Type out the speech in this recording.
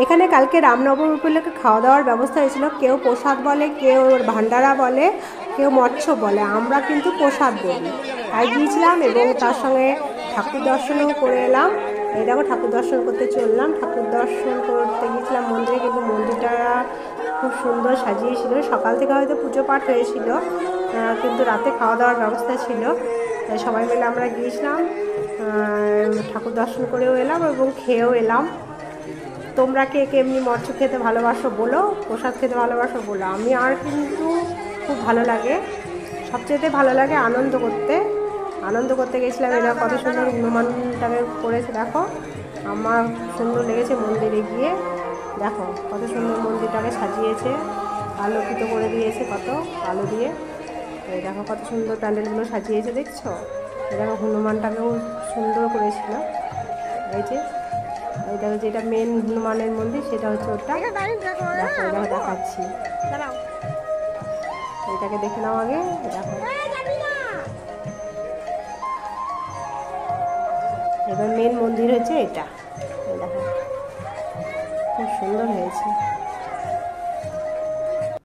এখানে কালকে রামনবমী উপলক্ষে খাওয়া দাওয়ার ব্যবস্থা হয়েছিল। কেউ প্রসাদ বলে, কেউ ভান্ডারা বলে, কেউ মৎস্য বলে, আমরা কিন্তু প্রসাদ বলি। তাই গিয়েছিলাম এবং তার সঙ্গে ঠাকুর দর্শনও করে এলাম। এই দেখো ঠাকুর দর্শন করতে চললাম। ঠাকুর দর্শন করতে গিয়েছিলাম মন্দিরে, কিন্তু মন্দিরটা খুব সুন্দর সাজিয়েছিল। সকাল থেকে হয়তো পুজো পাঠ হয়েছিল, কিন্তু রাতে খাওয়া দাওয়ার ব্যবস্থা ছিল। তাই সবাই মিলে আমরা গিয়েছিলাম, ঠাকুর দর্শন করেও এলাম এবং খেয়েও এলাম। তোমরা কে কে এমনি মৎস্য খেতে ভালোবাসো বলো, প্রসাদ খেতে ভালোবাসো বলো। আমি আর কিন্তু খুব ভালো লাগে, সবচেয়ে ভালো লাগে আনন্দ করতে গেছিলাম। এরা কত সুন্দর হনুমানটাকে করেছে দেখো, আমার সুন্দর লেগেছে। মন্দিরে গিয়ে দেখো কত সুন্দর মন্দিরটাকে সাজিয়েছে, আলোকিত করে দিয়েছে কত আলো দিয়ে। এই দেখো কত সুন্দর প্যান্ডেলগুলো সাজিয়েছে, দেখছো? এই দেখো হনুমানটাকেও সুন্দর করেছিল। এই যে এই দেখো যেটা মেন হনুমানের মন্দির, সেটা হচ্ছে ওটা। দেখো দেখো দেখাচ্ছি, এটাকে দেখে নাও আগে। দেখো এবার মেন মন্দির হচ্ছে এটা।